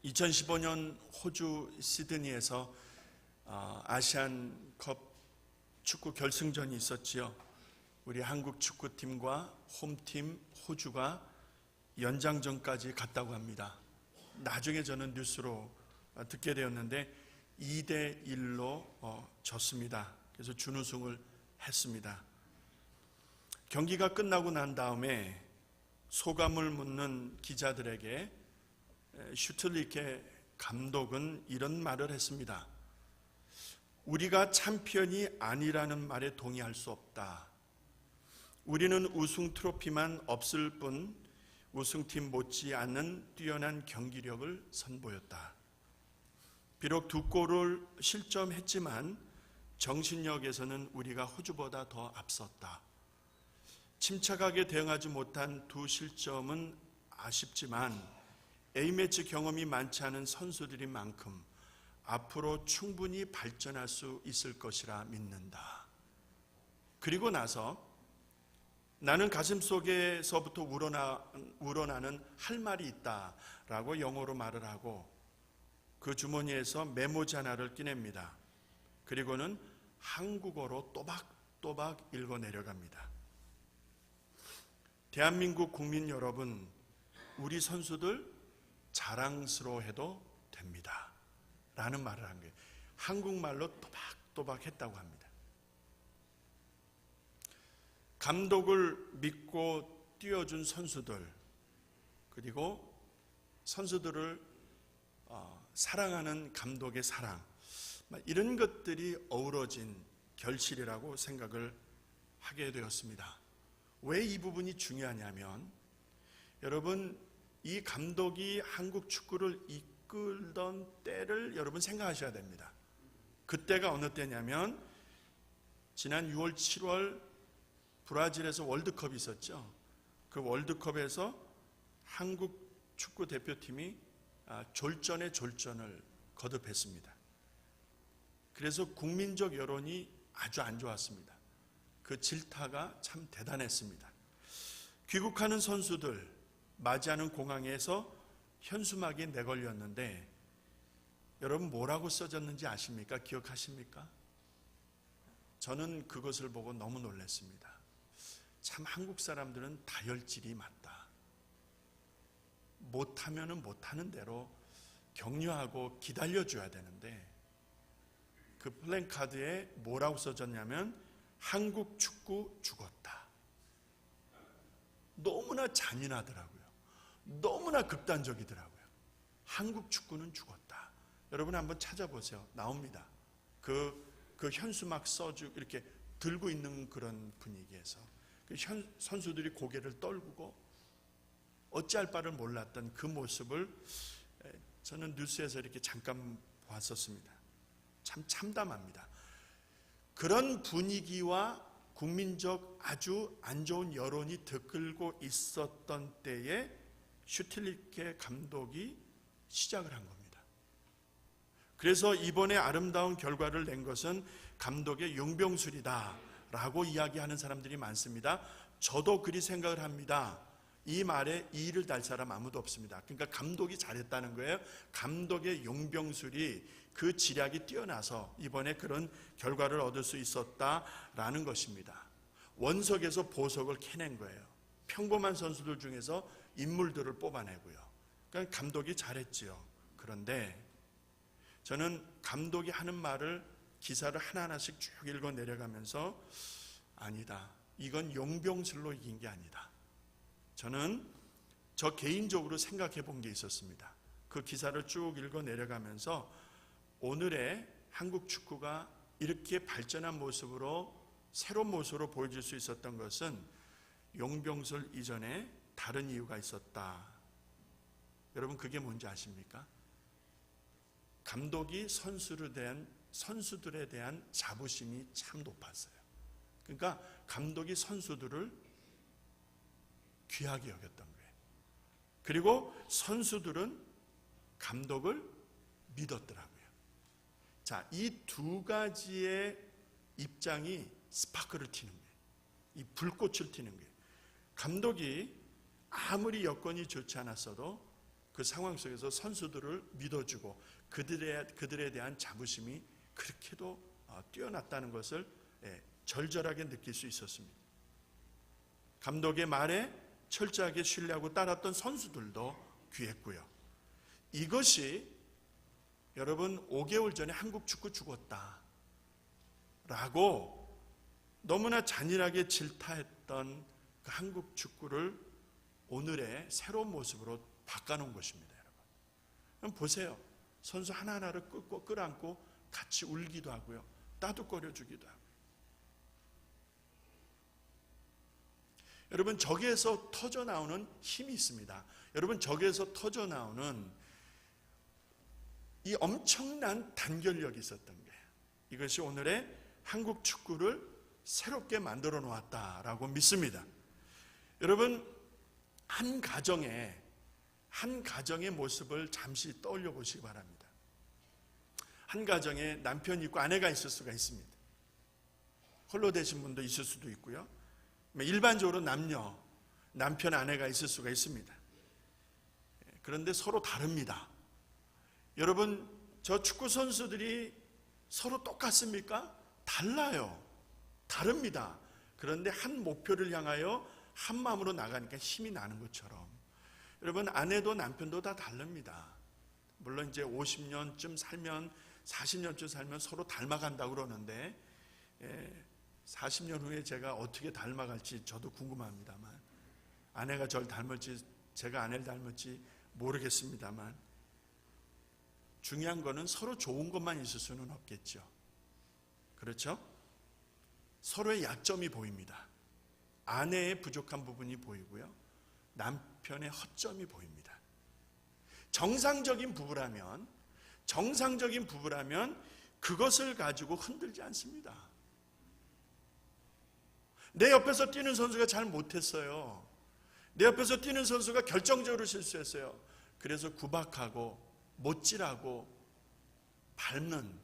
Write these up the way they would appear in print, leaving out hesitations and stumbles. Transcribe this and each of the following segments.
2015년 호주 시드니에서 아시안컵 축구 결승전이 있었지요. 우리 한국 축구팀과 홈팀 호주가 연장전까지 갔다고 합니다. 나중에 저는 뉴스로 듣게 되었는데 2대1로 졌습니다. 그래서 준우승을 했습니다. 경기가 끝나고 난 다음에 소감을 묻는 기자들에게 슈틸리케 감독은 이런 말을 했습니다. 우리가 챔피언이 아니라는 말에 동의할 수 없다. 우리는 우승 트로피만 없을 뿐 우승팀 못지않은 뛰어난 경기력을 선보였다. 비록 2골을 실점했지만 정신력에서는 우리가 호주보다 더 앞섰다. 침착하게 대응하지 못한 2 실점은 아쉽지만 A매치 경험이 많지 않은 선수들인 만큼 앞으로 충분히 발전할 수 있을 것이라 믿는다. 그리고 나서 나는 가슴속에서부터 우러나는 할 말이 있다라고 영어로 말을 하고 그 주머니에서 메모지 하나를 꺼냅니다. 그리고는 한국어로 또박또박 읽어 내려갑니다. 대한민국 국민 여러분, 우리 선수들 자랑스러워해도 됩니다. 라는 말을 한 거예요. 한국말로 또박또박 했다고 합니다. 감독을 믿고 뛰어준 선수들, 그리고 선수들을 사랑하는 감독의 사랑, 이런 것들이 어우러진 결실이라고 생각을 하게 되었습니다. 왜 이 부분이 중요하냐면, 여러분, 이 감독이 한국 축구를 이끌던 때를 여러분 생각하셔야 됩니다. 그때가 어느 때냐면 지난 6월 7월 브라질에서 월드컵이 있었죠. 그 월드컵에서 한국 축구 대표팀이 졸전의 졸전을 거듭했습니다. 그래서 국민적 여론이 아주 안 좋았습니다. 그 질타가 참 대단했습니다. 귀국하는 선수들 맞이하는 공항에서 현수막이 내걸렸는데 여러분 뭐라고 써졌는지 아십니까? 기억하십니까? 저는 그것을 보고 너무 놀랐습니다. 참 한국 사람들은 다혈질이 맞다. 못하면은 못하는 대로 격려하고 기다려줘야 되는데 그 플랜카드에 뭐라고 써졌냐면 한국 축구 죽었다. 너무나 잔인하더라고요. 너무나 극단적이더라고요. 한국 축구는 죽었다. 여러분 한번 찾아보세요. 나옵니다. 그 현수막 써주 이렇게 들고 있는 그런 분위기에서 그 선수들이 고개를 떨구고 어찌할 바를 몰랐던 그 모습을 저는 뉴스에서 이렇게 잠깐 봤었습니다. 참 참담합니다. 그런 분위기와 국민적 아주 안 좋은 여론이 들끓고 있었던 때에 슈틸리케 감독이 시작을 한 겁니다. 그래서 이번에 아름다운 결과를 낸 것은 감독의 용병술이다 라고 이야기하는 사람들이 많습니다. 저도 그리 생각을 합니다. 이 말에 이의를 달 사람 아무도 없습니다. 그러니까 감독이 잘했다는 거예요. 감독의 용병술이 그 지략이 뛰어나서 이번에 그런 결과를 얻을 수 있었다라는 것입니다. 원석에서 보석을 캐낸 거예요. 평범한 선수들 중에서 인물들을 뽑아내고요. 그러니까 감독이 잘했지요. 그런데 저는 감독이 하는 말을 기사를 하나하나씩 쭉 읽어 내려가면서 아니다. 이건 용병술로 이긴 게 아니다. 저는 저 개인적으로 생각해 본 게 있었습니다. 그 기사를 쭉 읽어 내려가면서 오늘의 한국 축구가 이렇게 발전한 모습으로 새로운 모습으로 보여줄 수 있었던 것은 용병술 이전에 다른 이유가 있었다. 여러분 그게 뭔지 아십니까? 감독이 선수들에 대한 자부심이 참 높았어요. 그러니까 감독이 선수들을 귀하게 여겼던 거예요. 그리고 선수들은 감독을 믿었더라고요. 자, 이 두 가지의 입장이 스파크를 튀는 거예요. 이 불꽃을 튀는 거예요. 감독이 아무리 여건이 좋지 않았어도 그 상황 속에서 선수들을 믿어주고 그들에 대한 자부심이 그렇게도 뛰어났다는 것을 절절하게 느낄 수 있었습니다. 감독의 말에 철저하게 신뢰하고 따랐던 선수들도 귀했고요. 이것이 여러분 5개월 전에 한국 축구 죽었다 라고 너무나 잔인하게 질타했던 그 한국 축구를 오늘의 새로운 모습으로 바꿔놓은 것입니다. 여러분 보세요. 선수 하나하나를 끌어안고 같이 울기도 하고요, 따뜻거려주기도 하고요. 여러분 저기에서 터져나오는 힘이 있습니다. 여러분 저기에서 터져나오는 이 엄청난 단결력이 있었던 거예요. 이것이 오늘의 한국 축구를 새롭게 만들어 놓았다라고 믿습니다. 여러분 한 가정의 모습을 잠시 떠올려 보시기 바랍니다. 한 가정에 남편이 있고 아내가 있을 수가 있습니다. 홀로 되신 분도 있을 수도 있고요. 일반적으로 남편 아내가 있을 수가 있습니다. 그런데 서로 다릅니다. 여러분 저 축구 선수들이 서로 똑같습니까? 달라요. 다릅니다. 그런데 한 목표를 향하여 한 마음으로 나가니까 힘이 나는 것처럼 여러분 아내도 남편도 다 다릅니다. 물론 이제 50년쯤 살면 40년쯤 살면 서로 닮아간다고 그러는데 40년 후에 제가 어떻게 닮아갈지 저도 궁금합니다만, 아내가 저를 닮을지 제가 아내를 닮을지 모르겠습니다만, 중요한 거는 서로 좋은 것만 있을 수는 없겠죠. 그렇죠? 서로의 약점이 보입니다. 아내의 부족한 부분이 보이고요, 남편의 허점이 보입니다. 정상적인 부부라면 그것을 가지고 흔들지 않습니다. 내 옆에서 뛰는 선수가 잘 못했어요. 내 옆에서 뛰는 선수가 결정적으로 실수했어요. 그래서 구박하고 못질하고 밟는,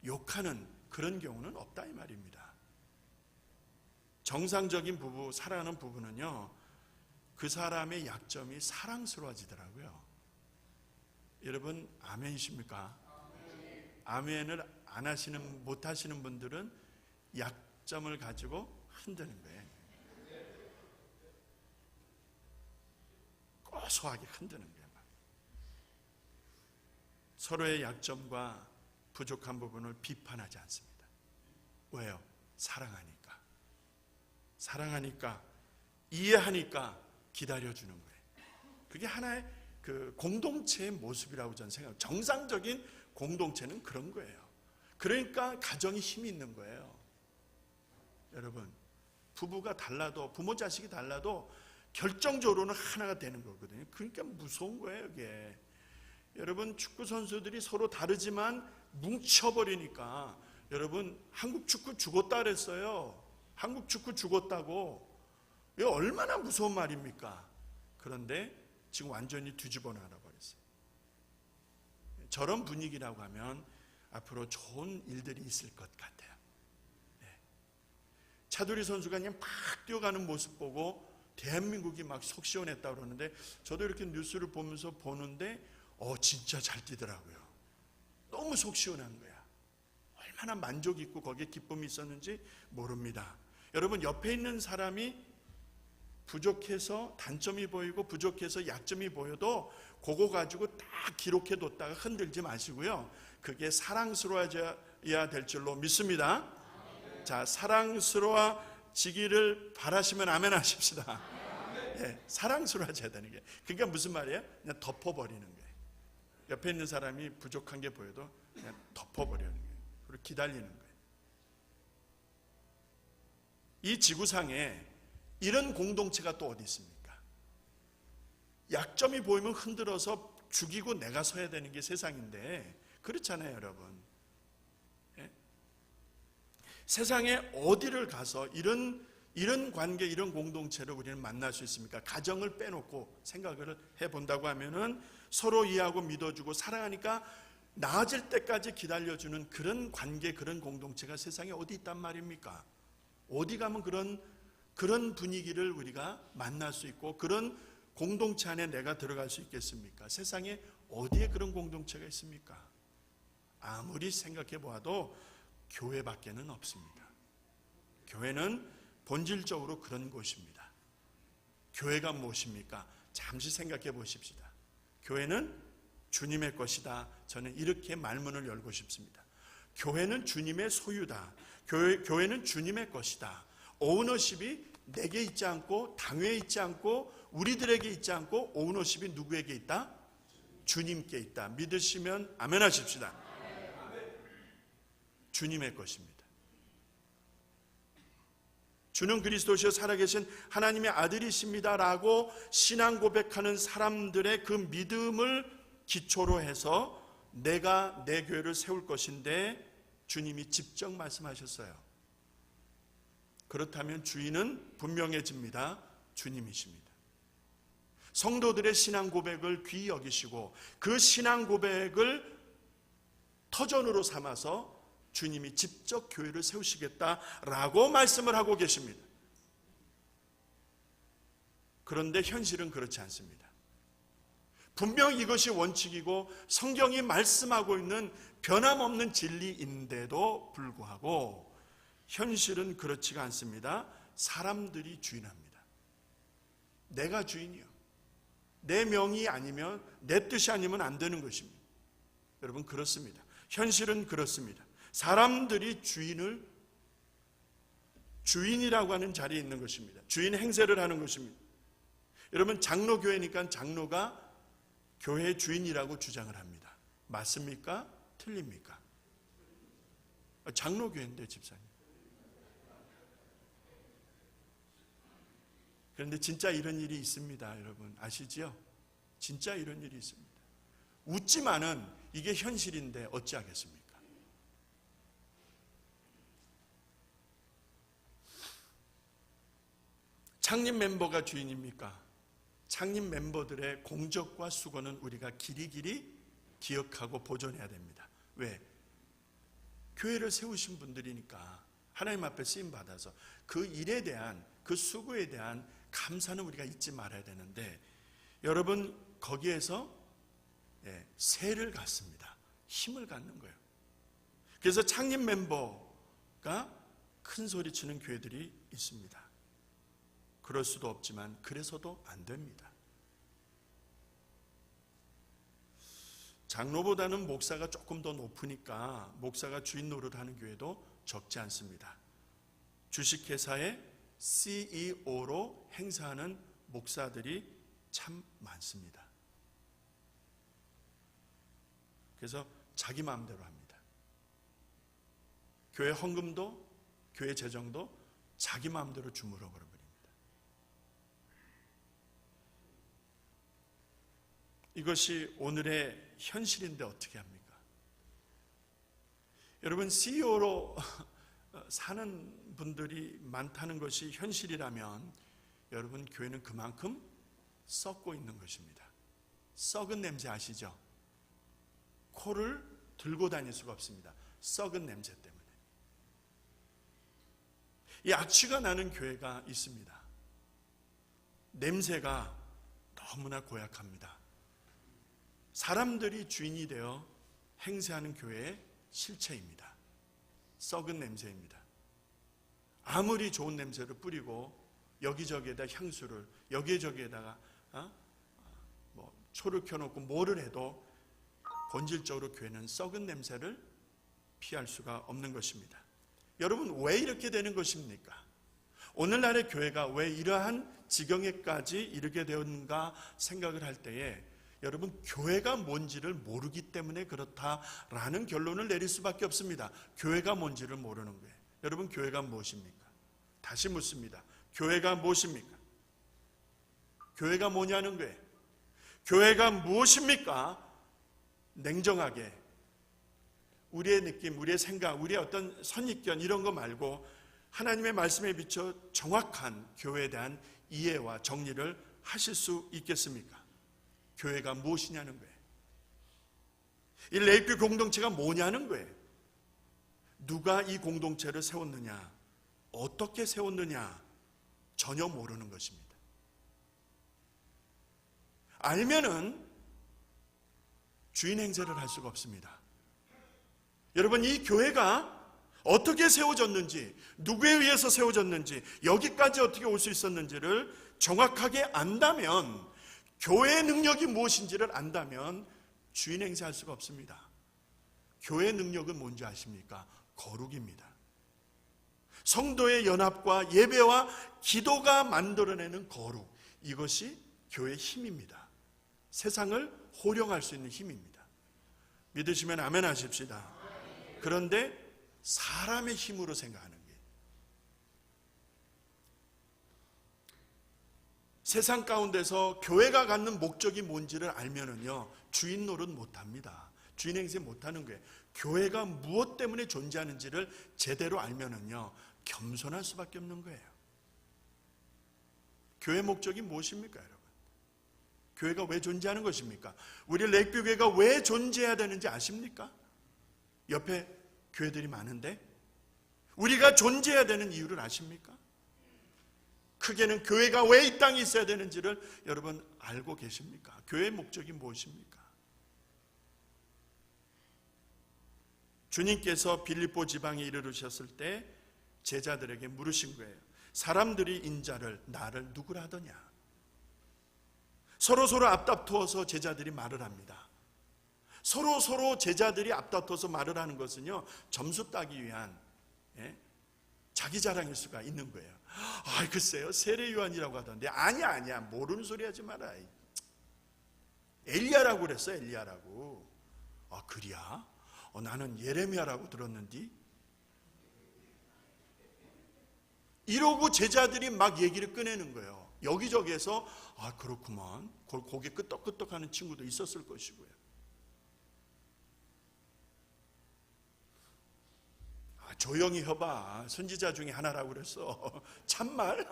욕하는 그런 경우는 없다 이 말입니다. 정상적인 부부, 사랑하는 부부는요, 그 사람의 약점이 사랑스러워지더라고요. 여러분 아멘이십니까? 아멘을 안 하시는, 못 하시는 분들은 약점을 가지고 흔드는 거예요. 고소하게 흔드는 거예요. 서로의 약점과 부족한 부분을 비판하지 않습니다. 왜요? 사랑하니까 이해하니까 기다려주는 거예요. 그게 하나의 그 공동체의 모습이라고 저는 생각해요. 정상적인 공동체는 그런 거예요. 그러니까 가정이 힘이 있는 거예요. 여러분 부부가 달라도, 부모 자식이 달라도 결정적으로는 하나가 되는 거거든요. 그러니까 무서운 거예요 이게. 여러분 축구 선수들이 서로 다르지만 뭉쳐버리니까, 여러분 한국 축구 죽었다 그랬어요. 한국 축구 죽었다고. 이거 얼마나 무서운 말입니까? 그런데 지금 완전히 뒤집어 놔버렸어요. 저런 분위기라고 하면 앞으로 좋은 일들이 있을 것 같아요. 차두리 선수가 그냥 막 뛰어가는 모습 보고 대한민국이 막 속 시원했다고 그러는데, 저도 이렇게 뉴스를 보면서 보는데 진짜 잘 뛰더라고요. 너무 속 시원한 거야. 얼마나 만족이 있고 거기에 기쁨이 있었는지 모릅니다. 여러분 옆에 있는 사람이 부족해서 단점이 보이고 부족해서 약점이 보여도 그거 가지고 딱 기록해 뒀다가 흔들지 마시고요, 그게 사랑스러워져야 될 줄로 믿습니다. 자, 사랑스러워지기를 바라시면 아멘 하십시다. 사랑스러워져야 되는 게, 그러니까 무슨 말이에요? 그냥 덮어버리는 거예요. 옆에 있는 사람이 부족한 게 보여도 그냥 덮어버리는 거예요. 그리고 기다리는 거예요. 이 지구상에 이런 공동체가 또 어디 있습니까? 약점이 보이면 흔들어서 죽이고 내가 서야 되는 게 세상인데 그렇잖아요, 여러분. 세상에 어디를 가서 이런 관계, 이런 공동체를 우리는 만날 수 있습니까? 가정을 빼놓고 생각을 해본다고 하면은 서로 이해하고 믿어주고 사랑하니까 나아질 때까지 기다려주는 그런 관계, 그런 공동체가 세상에 어디 있단 말입니까? 어디 가면 그런 분위기를 우리가 만날 수 있고 그런 공동체 안에 내가 들어갈 수 있겠습니까? 세상에 어디에 그런 공동체가 있습니까? 아무리 생각해 보아도 교회밖에는 없습니다. 교회는 본질적으로 그런 곳입니다. 교회가 무엇입니까? 잠시 생각해 보십시다. 교회는 주님의 것이다. 저는 이렇게 말문을 열고 싶습니다. 교회는 주님의 소유다. 교회는 주님의 것이다. 오너십이 내게 있지 않고 당회에 있지 않고 우리들에게 있지 않고 오너십이 누구에게 있다? 주님께 있다. 믿으시면 아멘 하십시다. 주님의 것입니다. 주는 그리스도시요 살아계신 하나님의 아들이십니다 라고 신앙 고백하는 사람들의 그 믿음을 기초로 해서 내가 내 교회를 세울 것인데 주님이 직접 말씀하셨어요. 그렇다면 주인은 분명해집니다. 주님이십니다. 성도들의 신앙 고백을 귀히 여기시고 그 신앙 고백을 터전으로 삼아서 주님이 직접 교회를 세우시겠다라고 말씀을 하고 계십니다. 그런데 현실은 그렇지 않습니다. 분명 이것이 원칙이고 성경이 말씀하고 있는 변함없는 진리인데도 불구하고 현실은 그렇지가 않습니다. 사람들이 주인합니다. 내가 주인이요. 내 명이 아니면 내 뜻이 아니면 안 되는 것입니다. 여러분 그렇습니다. 현실은 그렇습니다. 사람들이 주인이라고 하는 자리에 있는 것입니다. 주인 행세를 하는 것입니다. 여러분 장로교회니까 장로가 교회의 주인이라고 주장을 합니다. 맞습니까? 틀립니까? 장로교회인데 집사님. 그런데 진짜 이런 일이 있습니다. 여러분 아시죠? 진짜 이런 일이 있습니다. 웃지만은 이게 현실인데 어찌하겠습니까? 창립 멤버가 주인입니까? 창립 멤버들의 공적과 수고는 우리가 길이길이 기억하고 보존해야 됩니다. 왜? 교회를 세우신 분들이니까 하나님 앞에 쓰임받아서 그 일에 대한 그 수고에 대한 감사는 우리가 잊지 말아야 되는데 여러분 거기에서 세를 갖습니다. 힘을 갖는 거예요. 그래서 창립 멤버가 큰 소리 치는 교회들이 있습니다. 그럴 수도 없지만 그래서도 안 됩니다. 장로보다는 목사가 조금 더 높으니까 목사가 주인 노릇하는 교회도 적지 않습니다. 주식회사의 CEO로 행사하는 목사들이 참 많습니다. 그래서 자기 마음대로 합니다. 교회 헌금도 교회 재정도 자기 마음대로 주물어 버립니다. 이것이 오늘의 현실인데 어떻게 합니까? 여러분 CEO로 사는 분들이 많다는 것이 현실이라면 여러분 교회는 그만큼 썩고 있는 것입니다. 썩은 냄새 아시죠? 코를 들고 다닐 수가 없습니다. 썩은 냄새 때문에. 이 악취가 나는 교회가 있습니다. 냄새가 너무나 고약합니다. 사람들이 주인이 되어 행세하는 교회의 실체입니다. 썩은 냄새입니다. 아무리 좋은 냄새를 뿌리고 여기저기에다 향수를 여기저기에다가 초를 켜놓고 뭐를 해도 본질적으로 교회는 썩은 냄새를 피할 수가 없는 것입니다. 여러분 왜 이렇게 되는 것입니까? 오늘날의 교회가 왜 이러한 지경에까지 이르게 되었는가 생각을 할 때에 여러분 교회가 뭔지를 모르기 때문에 그렇다라는 결론을 내릴 수밖에 없습니다. 교회가 뭔지를 모르는 거예요. 여러분 교회가 무엇입니까? 다시 묻습니다. 교회가 무엇입니까? 교회가 뭐냐는 거예요. 교회가 무엇입니까? 냉정하게 우리의 느낌, 우리의 생각, 우리의 어떤 선입견 이런 거 말고 하나님의 말씀에 비춰 정확한 교회에 대한 이해와 정리를 하실 수 있겠습니까? 교회가 무엇이냐는 거예요. 이 레이피 공동체가 뭐냐는 거예요. 누가 이 공동체를 세웠느냐, 어떻게 세웠느냐 전혀 모르는 것입니다. 알면은 주인 행세를 할 수가 없습니다. 여러분, 이 교회가 어떻게 세워졌는지, 누구에 의해서 세워졌는지, 여기까지 어떻게 올 수 있었는지를 정확하게 안다면, 교회의 능력이 무엇인지를 안다면 주인 행세할 수가 없습니다. 교회의 능력은 뭔지 아십니까? 거룩입니다. 성도의 연합과 예배와 기도가 만들어내는 거룩, 이것이 교회의 힘입니다. 세상을 호령할 수 있는 힘입니다. 믿으시면 아멘 하십시다. 그런데 사람의 힘으로 생각하는 게, 세상 가운데서 교회가 갖는 목적이 뭔지를 알면은요, 주인 노릇 못합니다. 주인 행세 못하는 거예요. 교회가 무엇 때문에 존재하는지를 제대로 알면은요, 겸손할 수밖에 없는 거예요. 교회 목적이 무엇입니까, 여러분? 교회가 왜 존재하는 것입니까? 우리 렉뷰교회가 왜 존재해야 되는지 아십니까? 옆에 교회들이 많은데 우리가 존재해야 되는 이유를 아십니까? 크게는 교회가 왜 이 땅에 있어야 되는지를 여러분 알고 계십니까? 교회의 목적이 무엇입니까? 주님께서 빌립보 지방에 이르르셨을 때 제자들에게 물으신 거예요. 사람들이 인자를 나를 누구라 하더냐? 서로 앞다투어서 제자들이 말을 합니다. 서로 제자들이 앞다투어서 말을 하는 것은요, 점수 따기 위한 자기 자랑일 수가 있는 거예요. 아, 글쎄요, 세례 요한이라고 하던데. 아니야, 모르는 소리 하지 마라. 엘리야라고 그랬어, 엘리야라고. 아, 그리야? 나는 예레미야라고 들었는데. 이러고 제자들이 막 얘기를 꺼내는 거예요. 여기저기에서 아, 그렇구만, 고개 끄덕끄덕하는 친구도 있었을 것이고요. 조용히 해봐, 선지자 중에 하나라고 그랬어. 참말?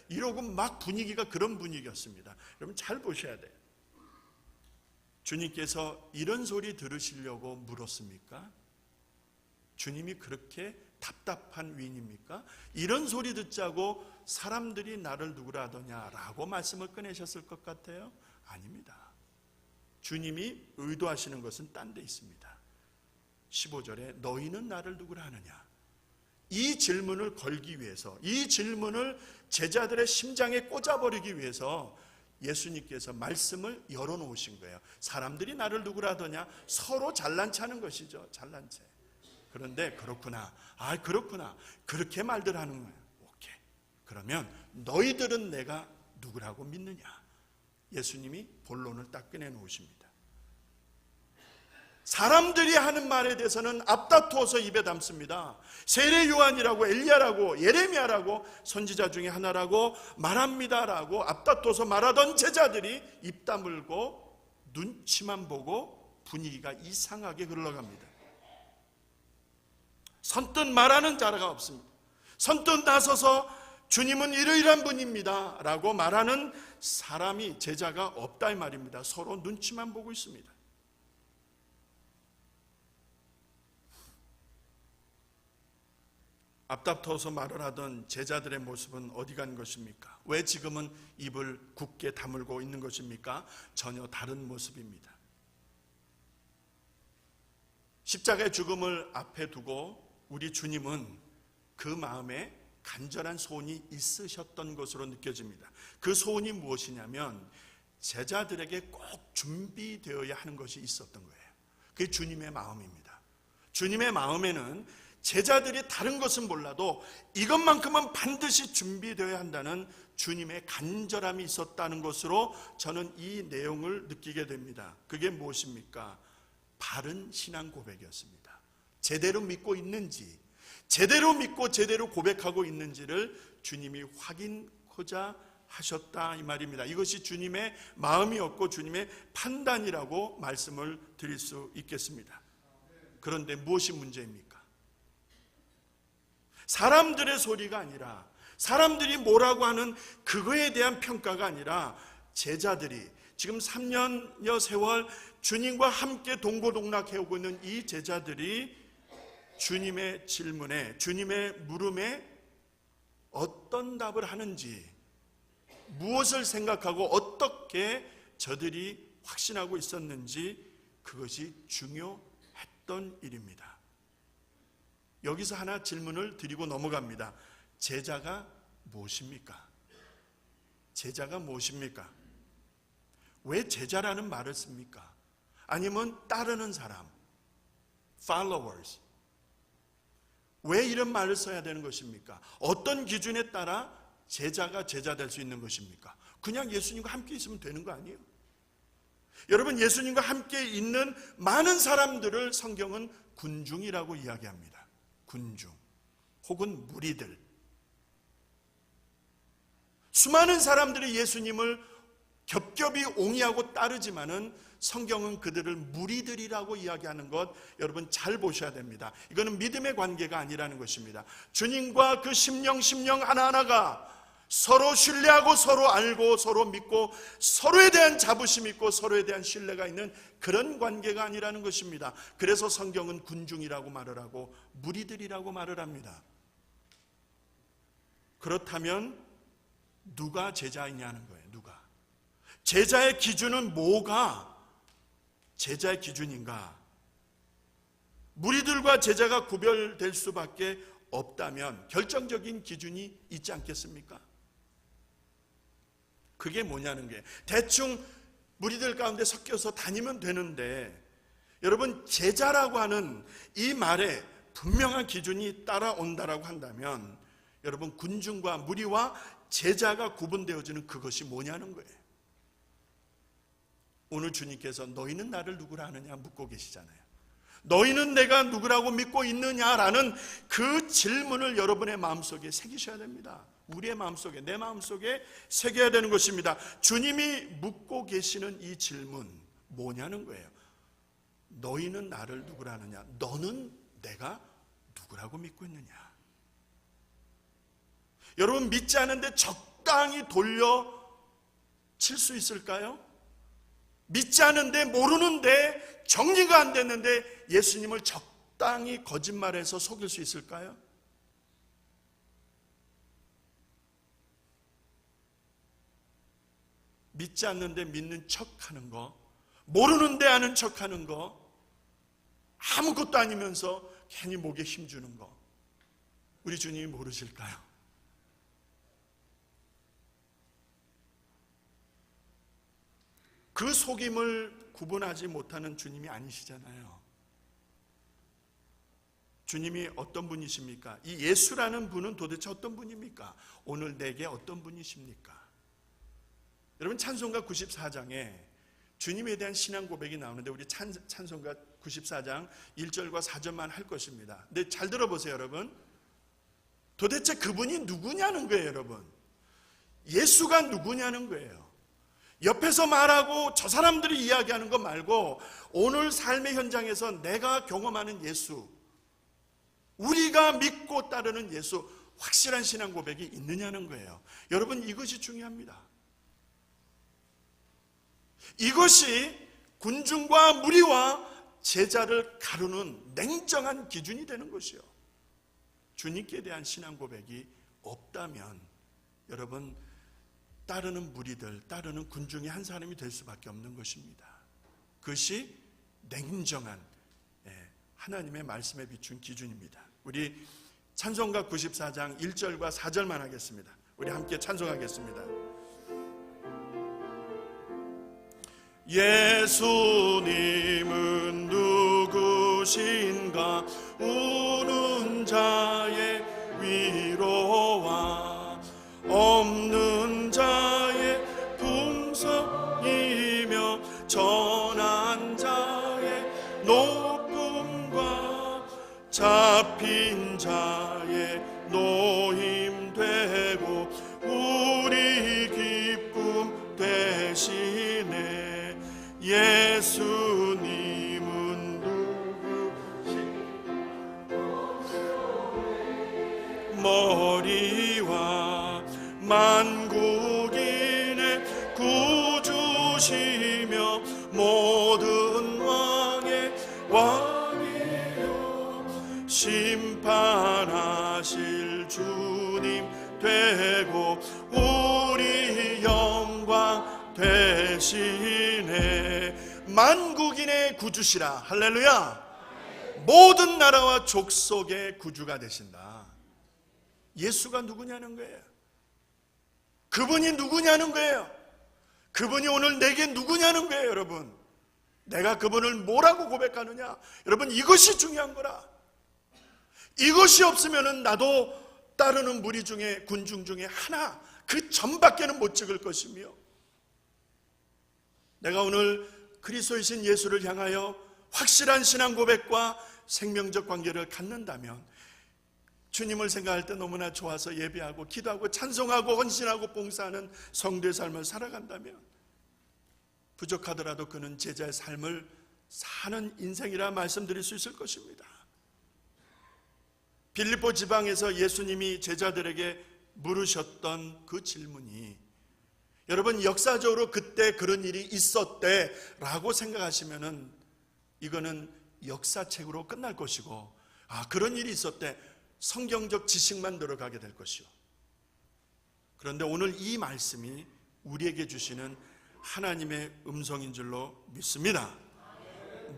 이러고 막 분위기가 그런 분위기였습니다. 여러분 잘 보셔야 돼요. 주님께서 이런 소리 들으시려고 물었습니까? 주님이 그렇게 답답한 위인입니까? 이런 소리 듣자고 사람들이 나를 누구라 하더냐라고 말씀을 꺼내셨을 것 같아요? 아닙니다. 주님이 의도하시는 것은 딴 데 있습니다. 15절에 너희는 나를 누구라 하느냐? 이 질문을 걸기 위해서, 이 질문을 제자들의 심장에 꽂아버리기 위해서 예수님께서 말씀을 열어놓으신 거예요. 사람들이 나를 누구라 하더냐? 서로 잘난 체하는 것이죠. 잘난 체. 그런데 그렇구나, 그렇구나, 그렇게 말들 하는 거예요. 오케이, 그러면 너희들은 내가 누구라고 믿느냐? 예수님이 본론을 딱 꺼내놓으십니다. 사람들이 하는 말에 대해서는 앞다투어서 입에 담습니다. 세례 요한이라고, 엘리야라고, 예레미야라고, 선지자 중에 하나라고 말합니다라고 앞다투어서 말하던 제자들이 입 다물고 눈치만 보고 분위기가 이상하게 흘러갑니다. 선뜻 말하는 자가 없습니다. 선뜻 나서서 주님은 이러이러한 분입니다 라고 말하는 사람이, 제자가 없다 이 말입니다. 서로 눈치만 보고 있습니다. 앞다퉈서 말을 하던 제자들의 모습은 어디 간 것입니까? 왜 지금은 입을 굳게 다물고 있는 것입니까? 전혀 다른 모습입니다. 십자가의 죽음을 앞에 두고 우리 주님은 그 마음에 간절한 소원이 있으셨던 것으로 느껴집니다. 그 소원이 무엇이냐면 제자들에게 꼭 준비되어야 하는 것이 있었던 거예요. 그게 주님의 마음입니다. 주님의 마음에는 제자들이 다른 것은 몰라도 이것만큼은 반드시 준비되어야 한다는 주님의 간절함이 있었다는 것으로 저는 이 내용을 느끼게 됩니다. 그게 무엇입니까? 바른 신앙 고백이었습니다. 제대로 믿고 있는지, 제대로 믿고 제대로 고백하고 있는지를 주님이 확인하고자 하셨다 이 말입니다. 이것이 주님의 마음이었고 주님의 판단이라고 말씀을 드릴 수 있겠습니다. 그런데 무엇이 문제입니까? 사람들의 소리가 아니라, 사람들이 뭐라고 하는 그거에 대한 평가가 아니라, 제자들이 지금 3년여 세월 주님과 함께 동고동락해오고 있는 이 제자들이 주님의 질문에, 주님의 물음에 어떤 답을 하는지, 무엇을 생각하고 어떻게 저들이 확신하고 있었는지 그것이 중요했던 일입니다. 여기서 하나 질문을 드리고 넘어갑니다. 제자가 무엇입니까? 제자가 무엇입니까? 왜 제자라는 말을 씁니까? 아니면 따르는 사람, followers. 왜 이런 말을 써야 되는 것입니까? 어떤 기준에 따라 제자가 제자 될 수 있는 것입니까? 그냥 예수님과 함께 있으면 되는 거 아니에요? 여러분, 예수님과 함께 있는 많은 사람들을 성경은 군중이라고 이야기합니다. 군중 혹은 무리들. 수많은 사람들이 예수님을 겹겹이 옹이하고 따르지만은 성경은 그들을 무리들이라고 이야기하는 것 여러분 잘 보셔야 됩니다. 이거는 믿음의 관계가 아니라는 것입니다. 주님과 그 심령 하나하나가 서로 신뢰하고 서로 알고 서로 믿고 서로에 대한 자부심 있고 서로에 대한 신뢰가 있는 그런 관계가 아니라는 것입니다. 그래서 성경은 군중이라고 말을 하고 무리들이라고 말을 합니다. 그렇다면 누가 제자이냐는 거예요. 누가? 제자의 기준은 뭐가 제자의 기준인가? 무리들과 제자가 구별될 수밖에 없다면 결정적인 기준이 있지 않겠습니까? 그게 뭐냐는 게 대충 무리들 가운데 섞여서 다니면 되는데 여러분 제자라고 하는 이 말에 분명한 기준이 따라온다라고 한다면 여러분 군중과 무리와 제자가 구분되어지는 그것이 뭐냐는 거예요. 오늘 주님께서 너희는 나를 누구라 하느냐 묻고 계시잖아요. 너희는 내가 누구라고 믿고 있느냐라는 그 질문을 여러분의 마음속에 새기셔야 됩니다. 우리의 마음속에, 내 마음속에 새겨야 되는 것입니다. 주님이 묻고 계시는 이 질문 뭐냐는 거예요. 너희는 나를 누구라 하느냐? 너는 내가 누구라고 믿고 있느냐? 여러분 믿지 않은데 적당히 돌려 칠 수 있을까요? 믿지 않은데 모르는데 정리가 안 됐는데 예수님을 적당히 거짓말해서 속일 수 있을까요? 믿지 않는데 믿는 척하는 거, 모르는데 아는 척하는 거, 아무것도 아니면서 괜히 목에 힘주는 거, 우리 주님이 모르실까요? 그 속임을 구분하지 못하는 주님이 아니시잖아요. 주님이 어떤 분이십니까? 이 예수라는 분은 도대체 어떤 분입니까? 오늘 내게 어떤 분이십니까? 여러분 찬송가 94장에 주님에 대한 신앙 고백이 나오는데 우리 찬송가 94장 1절과 4절만 할 것입니다. 근데 잘 들어보세요 여러분. 도대체 그분이 누구냐는 거예요 여러분. 예수가 누구냐는 거예요. 옆에서 말하고 저 사람들이 이야기하는 것 말고 오늘 삶의 현장에서 내가 경험하는 예수, 우리가 믿고 따르는 예수, 확실한 신앙 고백이 있느냐는 거예요. 여러분 이것이 중요합니다. 이것이 군중과 무리와 제자를 가르는 냉정한 기준이 되는 것이요. 주님께 대한 신앙 고백이 없다면 여러분 따르는 무리들, 따르는 군중의 한 사람이 될 수밖에 없는 것입니다. 그것이 냉정한 하나님의 말씀에 비춘 기준입니다. 우리 찬송가 94장 1절과 4절만 하겠습니다. 우리 함께 찬송하겠습니다. 예수님은 누구신가? 우는 자의 위로와 없는 자의 풍성이며 전한 자의 높음과 잡힌 자의 노임 되고 우리 기쁨 되시네. 예수님은 누구신가? 머리와 만국인의 구주시며 모든 왕의 왕이요 심판하실 주님 되고 우리 영광 되시 만국인의 구주시라. 할렐루야. 모든 나라와 족속의 구주가 되신다. 예수가 누구냐는 거예요. 그분이 누구냐는 거예요. 그분이 오늘 내게 누구냐는 거예요. 여러분, 내가 그분을 뭐라고 고백하느냐, 여러분, 이것이 중요한 거라. 이것이 없으면 나도 따르는 무리 중에, 군중 중에 하나, 그 전밖에는 못 찍을 것이며, 내가 오늘 그리스도이신 예수를 향하여 확실한 신앙 고백과 생명적 관계를 갖는다면, 주님을 생각할 때 너무나 좋아서 예배하고 기도하고 찬송하고 헌신하고 봉사하는 성도의 삶을 살아간다면, 부족하더라도 그는 제자의 삶을 사는 인생이라 말씀드릴 수 있을 것입니다. 빌립보 지방에서 예수님이 제자들에게 물으셨던 그 질문이, 여러분, 역사적으로 그때 그런 일이 있었대라고 생각하시면은 이거는 역사책으로 끝날 것이고, 그런 일이 있었대, 성경적 지식만 들어가게 될 것이요. 그런데 오늘 이 말씀이 우리에게 주시는 하나님의 음성인 줄로 믿습니다.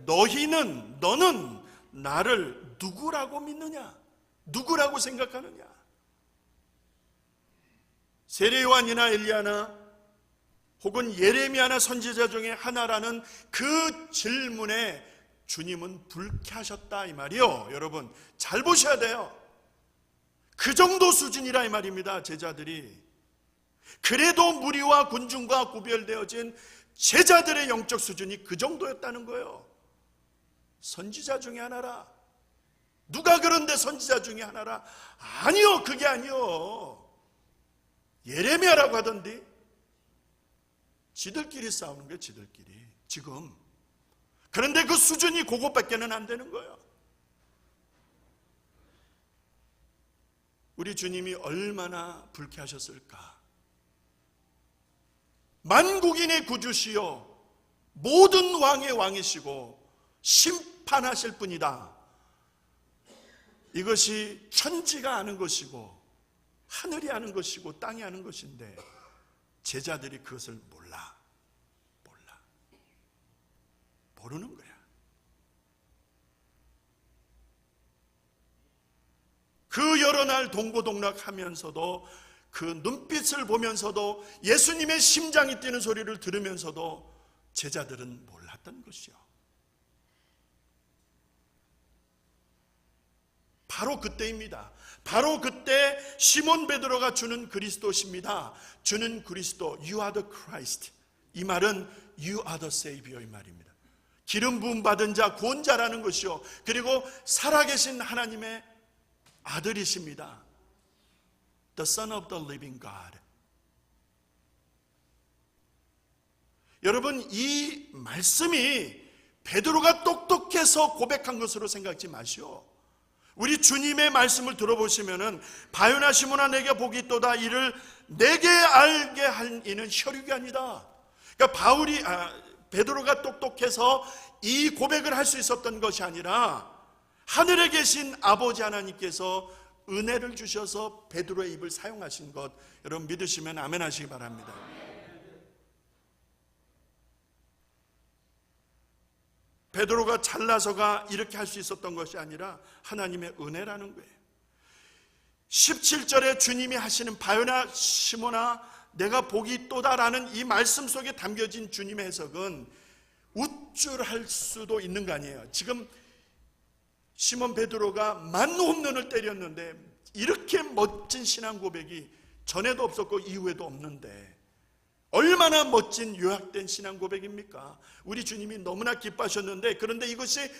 너는 나를 누구라고 믿느냐? 누구라고 생각하느냐? 세례 요한이나 엘리야나 혹은 예레미야나 선지자 중에 하나라는 그 질문에 주님은 불쾌하셨다 이 말이요. 여러분, 잘 보셔야 돼요. 그 정도 수준이라 이 말입니다. 제자들이. 그래도 무리와 군중과 구별되어진 제자들의 영적 수준이 그 정도였다는 거예요. 선지자 중에 하나라. 누가 그런데 선지자 중에 하나라? 아니요, 그게 아니요. 예레미야라고 하던데, 지들끼리 싸우는 거예요. 지들끼리 지금. 그런데 그 수준이 그것밖에는 안 되는 거예요. 우리 주님이 얼마나 불쾌하셨을까. 만국인의 구주시요 모든 왕의 왕이시고 심판하실 분이다. 이것이 천지가 아는 것이고 하늘이 아는 것이고 땅이 아는 것인데, 제자들이 그것을 모르는 거야. 그 여러 날 동고동락하면서도, 그 눈빛을 보면서도, 예수님의 심장이 뛰는 소리를 들으면서도 제자들은 몰랐던 것이요. 바로 그때입니다. 바로 그때 시몬 베드로가 주는 그리스도십니다. 주는 그리스도, You are the Christ. 이 말은 You are the Savior 이 말입니다. 기름 부음 받은 자, 구원자라는 것이요, 그리고 살아계신 하나님의 아들이십니다. The Son of the Living God. 여러분, 이 말씀이 베드로가 똑똑해서 고백한 것으로 생각지 마시오. 우리 주님의 말씀을 들어보시면은, 바요나 시몬아 내게 복이 있도다, 이를 내게 알게 한 이는 혈육이 아니다. 그러니까 베드로가 똑똑해서 이 고백을 할 수 있었던 것이 아니라, 하늘에 계신 아버지 하나님께서 은혜를 주셔서 베드로의 입을 사용하신 것, 여러분 믿으시면 아멘 하시기 바랍니다. 베드로가 잘나서가 이렇게 할 수 있었던 것이 아니라 하나님의 은혜라는 거예요. 17절에 주님이 하시는 바요나 시몬아 내가 복이 있도다라는 이 말씀 속에 담겨진 주님의 해석은 우쭐할 수도 있는 거 아니에요. 지금 시몬 베드로가 만홈런을 때렸는데, 이렇게 멋진 신앙 고백이 전에도 없었고 이후에도 없는데 얼마나 멋진 요약된 신앙 고백입니까? 우리 주님이 너무나 기뻐하셨는데, 그런데 이것이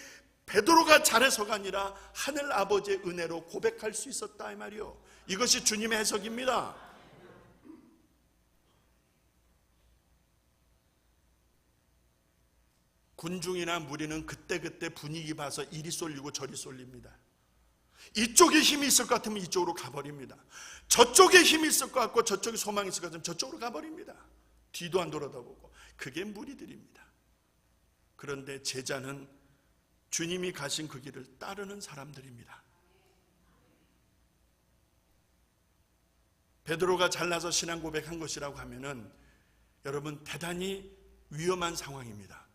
베드로가 잘해서가 아니라 하늘 아버지의 은혜로 고백할 수 있었다 이 말이요. 이것이 주님의 해석입니다. 군중이나 무리는 그때그때 분위기 봐서 이리 쏠리고 저리 쏠립니다. 이쪽에 힘이 있을 것 같으면 이쪽으로 가버립니다. 저쪽에 힘이 있을 것 같고 저쪽에 소망이 있을 것 같으면 저쪽으로 가버립니다. 뒤도 안 돌아다보고. 그게 무리들입니다. 그런데 제자는 주님이 가신 그 길을 따르는 사람들입니다. 베드로가 잘나서 신앙 고백한 것이라고 하면은 여러분 대단히 위험한 상황입니다.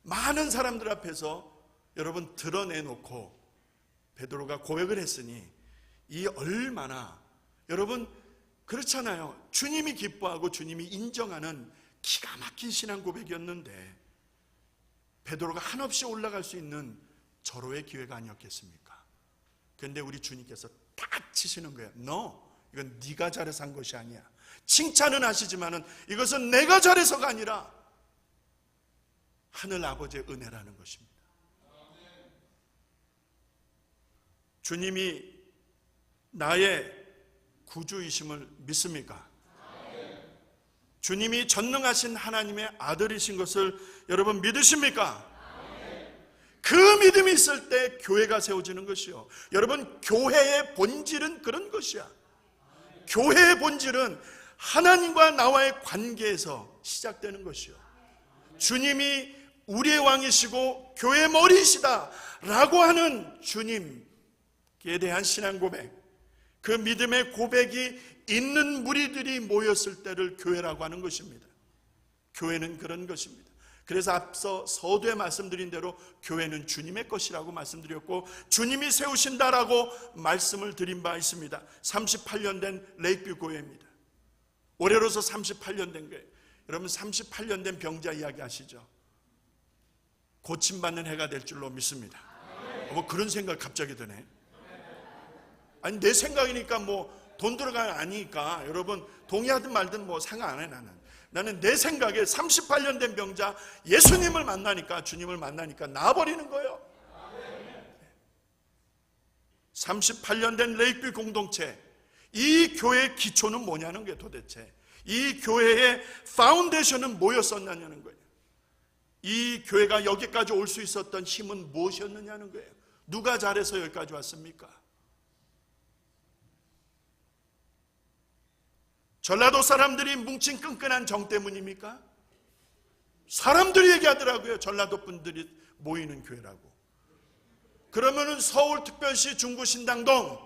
많은 사람들 앞에서 여러분 드러내놓고 베드로가 고백을 했으니 이 얼마나 여러분 그렇잖아요. 주님이 기뻐하고 주님이 인정하는 기가 막힌 신앙 고백이었는데 베드로가 한없이 올라갈 수 있는 절호의 기회가 아니었겠습니까? 그런데 우리 주님께서 딱 치시는 거예요. No, 이건 네가 잘해서 한 것이 아니야. 칭찬은 하시지만은 이것은 내가 잘해서가 아니라 하늘 아버지의 은혜라는 것입니다. 주님이 나의 구주이심을 믿습니까? 주님이 전능하신 하나님의 아들이신 것을 여러분 믿으십니까? 그 믿음이 있을 때 교회가 세워지는 것이요. 여러분 교회의 본질은 그런 것이야. 교회의 본질은 하나님과 나와의 관계에서 시작되는 것이요. 주님이 우리의 왕이시고 교회의 머리이시다 라고 하는 주님께 대한 신앙 고백, 그 믿음의 고백이 있는 무리들이 모였을 때를 교회라고 하는 것입니다. 교회는 그런 것입니다. 그래서 앞서 서두에 말씀드린 대로 교회는 주님의 것이라고 말씀드렸고 주님이 세우신다라고 말씀을 드린 바 있습니다. 38년 된 레이크뷰 교회입니다. 올해로서 38년 된 거예요. 여러분 38년 된 병자 이야기 아시죠? 고침받는 해가 될 줄로 믿습니다. 뭐 그런 생각 갑자기 드네. 아니 내 생각이니까 뭐 돈 들어가는 아니니까 여러분 동의하든 말든 뭐 상관 안 해. 나는 내 생각에 38년 된 병자 예수님을 만나니까, 주님을 만나니까 나아버리는 거예요. 38년 된 레이크뷰 공동체, 이 교회의 기초는 뭐냐는 게 도대체, 이 교회의 파운데이션은 뭐였었냐는 거예요. 이 교회가 여기까지 올 수 있었던 힘은 무엇이었느냐는 거예요. 누가 잘해서 여기까지 왔습니까? 전라도 사람들이 뭉친 끈끈한 정 때문입니까? 사람들이 얘기하더라고요. 전라도 분들이 모이는 교회라고. 그러면은 서울특별시 중구신당동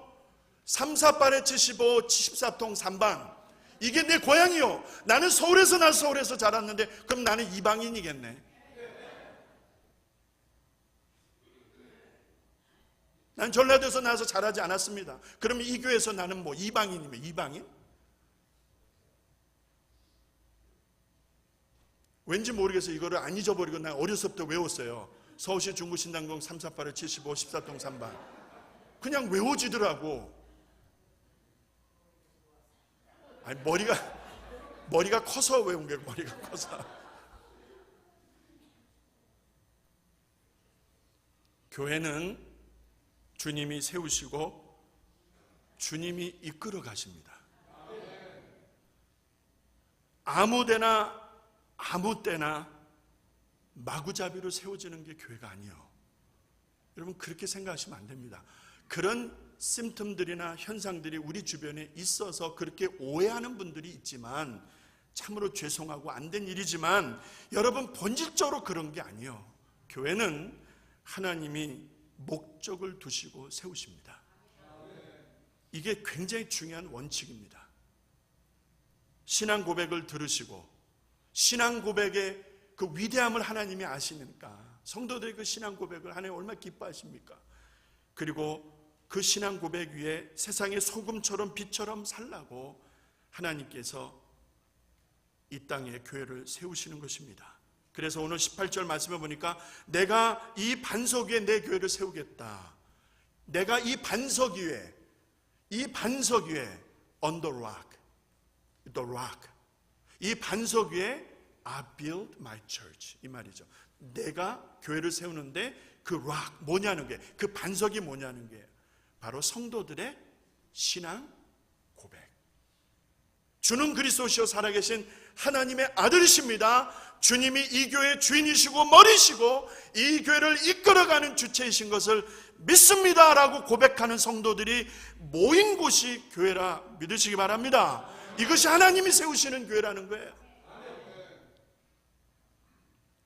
348에 75 74통 3방, 이게 내 고향이요. 나는 서울에서 나서 서울에서 자랐는데 그럼 나는 이방인이겠네. 난 전라도에서 나서 자라지 않았습니다. 그러면 이 교회에서 나는 뭐 이방인이면 이방인? 왠지 모르겠어요. 이거를 안 잊어버리고 난 어렸을 때 외웠어요. 서울시 중구신당동 348에 75 14통 3방. 그냥 외워지더라고. 아니 머리가 커서 외운 게 머리가 커서. 교회는 주님이 세우시고 주님이 이끌어 가십니다. 아무 때나 마구잡이로 세워지는 게 교회가 아니에요. 여러분 그렇게 생각하시면 안 됩니다. 그런 심텀들이나 현상들이 우리 주변에 있어서 그렇게 오해하는 분들이 있지만 참으로 죄송하고 안 된 일이지만 여러분 본질적으로 그런 게 아니에요. 교회는 하나님이 목적을 두시고 세우십니다. 이게 굉장히 중요한 원칙입니다. 신앙 고백을 들으시고 신앙 고백의 그 위대함을 하나님이 아시니까 성도들의 그 신앙 고백을 하나님 얼마나 기뻐하십니까? 그리고 그 신앙 고백 위에 세상의 소금처럼 빛처럼 살라고 하나님께서 이 땅에 교회를 세우시는 것입니다. 그래서 오늘 18절 말씀해 보니까 내가 이 반석 위에 내 교회를 세우겠다. 내가 이 반석 위에 on the rock, 이 반석 위에 I build my church, 이 말이죠. 내가 교회를 세우는데 그 rock 뭐냐는 게, 그 반석이 뭐냐는 게 바로 성도들의 신앙 고백. 주는 그리스도시요 살아계신 하나님의 아들이십니다. 주님이 이 교회의 주인이시고 머리시고 이 교회를 이끌어가는 주체이신 것을 믿습니다 라고 고백하는 성도들이 모인 곳이 교회라 믿으시기 바랍니다. 이것이 하나님이 세우시는 교회라는 거예요.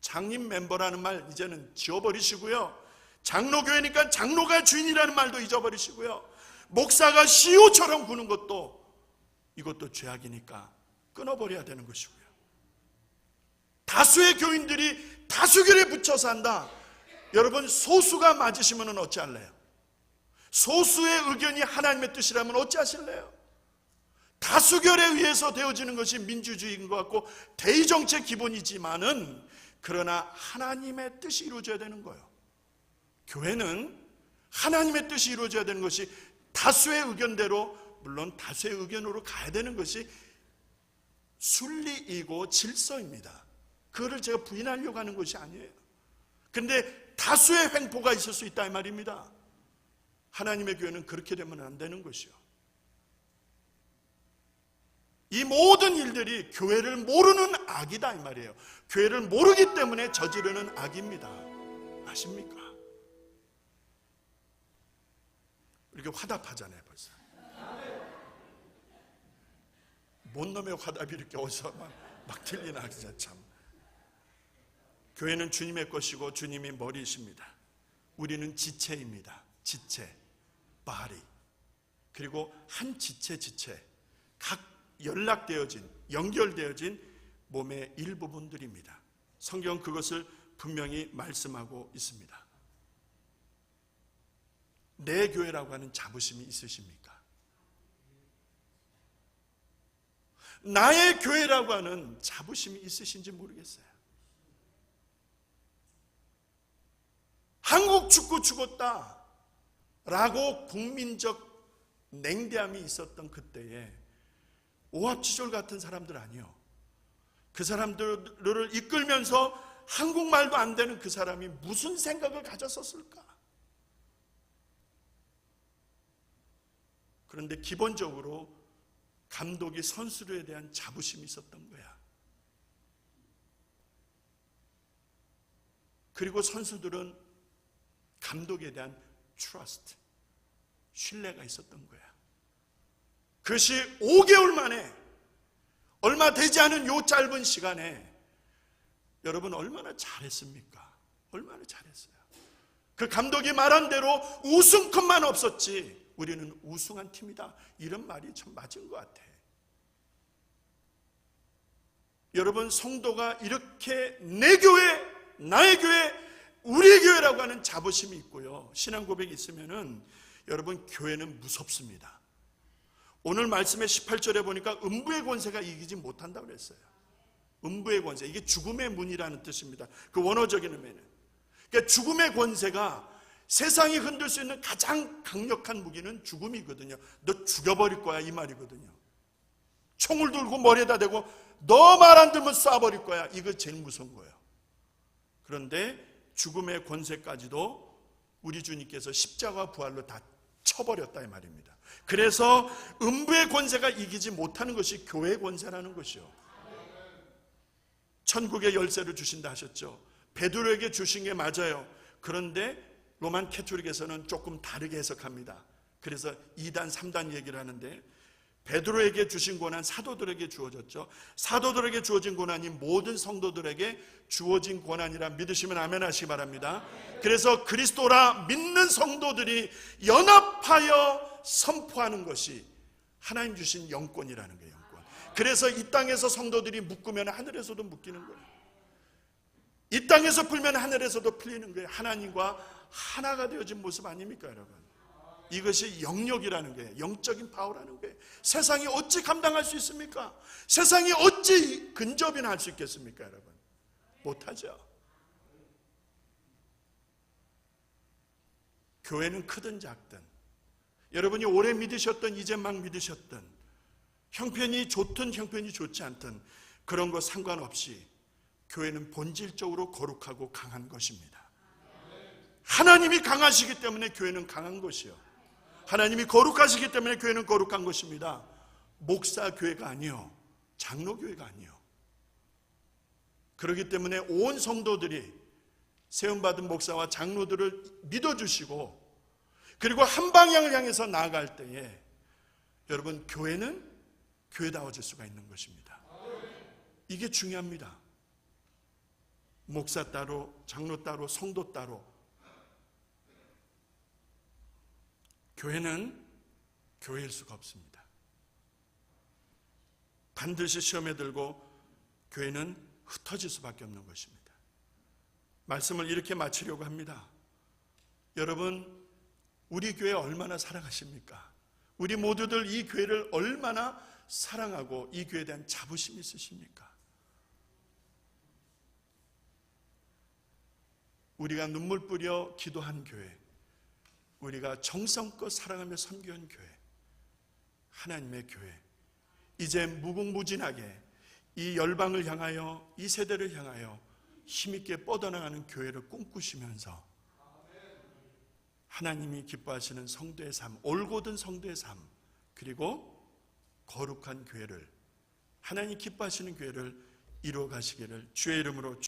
장님 멤버라는 말 이제는 지워버리시고요. 장로교회니까 장로가 주인이라는 말도 잊어버리시고요. 목사가 CEO처럼 구는 것도 이것도 죄악이니까 끊어버려야 되는 것이고요. 다수의 교인들이 다수결에 붙여서 한다. 여러분, 소수가 맞으시면 어찌할래요? 소수의 의견이 하나님의 뜻이라면 어찌하실래요? 다수결에 의해서 되어지는 것이 민주주의인 것 같고 대의 정치의 기본이지만은, 그러나 하나님의 뜻이 이루어져야 되는 거예요. 교회는 하나님의 뜻이 이루어져야 되는 것이, 다수의 의견대로, 물론 다수의 의견으로 가야 되는 것이 순리이고 질서입니다. 그거를 제가 부인하려고 하는 것이 아니에요. 근데 다수의 횡포가 있을 수 있다 이 말입니다. 하나님의 교회는 그렇게 되면 안 되는 것이요. 이 모든 일들이 교회를 모르는 악이다 이 말이에요. 교회를 모르기 때문에 저지르는 악입니다. 아십니까? 이렇게 화답하잖아요. 벌써 뭔 놈의 화답이 이렇게 어디서 막 들리나. 진짜 참. 교회는 주님의 것이고 주님이 머리이십니다. 우리는 지체입니다. 지체, body. 그리고 한 지체 각 연락되어진, 연결되어진 몸의 일부분들입니다. 성경은 그것을 분명히 말씀하고 있습니다. 내 교회라고 하는 자부심이 있으십니까? 나의 교회라고 하는 자부심이 있으신지 모르겠어요. 한국 축구 죽었다 라고 국민적 냉대함이 있었던 그때에 오합지졸 같은 사람들 아니요, 그 사람들을 이끌면서 한국말도 안 되는 그 사람이 무슨 생각을 가졌었을까? 그런데 기본적으로 감독이 선수들에 대한 자부심이 있었던 거야. 그리고 선수들은 감독에 대한 trust, 신뢰가 있었던 거야. 그것이 5개월 만에, 얼마 되지 않은 요 짧은 시간에 여러분 얼마나 잘했습니까? 얼마나 잘했어요. 그 감독이 말한 대로 우승컵만 없었지 우리는 우승한 팀이다, 이런 말이 참 맞은 것 같아. 여러분, 성도가 이렇게 내 교회, 나의 교회, 우리의 교회라고 하는 자부심이 있고요, 신앙 고백이 있으면은 여러분, 교회는 무섭습니다. 오늘 말씀의 18절에 보니까 음부의 권세가 이기지 못한다고 그랬어요. 음부의 권세, 이게 죽음의 문이라는 뜻입니다. 그 원어적인 의미는. 그러니까 죽음의 권세가, 세상이 흔들 수 있는 가장 강력한 무기는 죽음이거든요. 너 죽여버릴 거야 이 말이거든요. 총을 들고 머리에다 대고 너 말 안 들면 쏴버릴 거야, 이거 제일 무서운 거예요. 그런데 죽음의 권세까지도 우리 주님께서 십자가 부활로 다 쳐버렸다 이 말입니다. 그래서 음부의 권세가 이기지 못하는 것이 교회의 권세라는 것이요. 천국의 열쇠를 주신다 하셨죠. 베드로에게 주신 게 맞아요. 그런데 로만 캐톨릭에서는 조금 다르게 해석합니다. 그래서 2단, 3단 얘기를 하는데, 베드로에게 주신 권한 사도들에게 주어졌죠. 사도들에게 주어진 권한이 모든 성도들에게 주어진 권한이라 믿으시면 아멘 하시기 바랍니다. 그래서 그리스도라 믿는 성도들이 연합하여 선포하는 것이 하나님 주신 영권이라는 거예요. 영권. 그래서 이 땅에서 성도들이 묶으면 하늘에서도 묶이는 거예요. 이 땅에서 풀면 하늘에서도 풀리는 거예요. 하나님과 하나가 되어진 모습 아닙니까 여러분? 이것이 영역이라는 거예요. 영적인 파워라는 거예요. 세상이 어찌 감당할 수 있습니까? 세상이 어찌 근접이나 할 수 있겠습니까 여러분? 못하죠. 교회는 크든 작든, 여러분이 오래 믿으셨던, 이제 막 믿으셨던, 형편이 좋든 형편이 좋지 않든 그런 거 상관없이 교회는 본질적으로 거룩하고 강한 것입니다. 하나님이 강하시기 때문에 교회는 강한 것이요, 하나님이 거룩하시기 때문에 교회는 거룩한 것입니다. 목사 교회가 아니요, 장로 교회가 아니요. 그렇기 때문에 온 성도들이 세움받은 목사와 장로들을 믿어주시고, 그리고 한 방향을 향해서 나아갈 때에 여러분, 교회는 교회다워질 수가 있는 것입니다. 이게 중요합니다. 목사 따로, 장로 따로, 성도 따로. 교회는 교회일 수가 없습니다. 반드시 시험에 들고 교회는 흩어질 수밖에 없는 것입니다. 말씀을 이렇게 마치려고 합니다. 여러분, 우리 교회 얼마나 사랑하십니까? 우리 모두들 이 교회를 얼마나 사랑하고 이 교회에 대한 자부심이 있으십니까? 우리가 눈물 뿌려 기도한 교회, 우리가 정성껏 사랑하며 섬겨온 교회, 하나님의 교회, 이제 무궁무진하게 이 열방을 향하여, 이 세대를 향하여 힘있게 뻗어나가는 교회를 꿈꾸시면서 하나님이 기뻐하시는 성도의 삶, 올곧은 성도의 삶, 그리고 거룩한 교회를, 하나님이 기뻐하시는 교회를 이루어 가시기를 주의 이름으로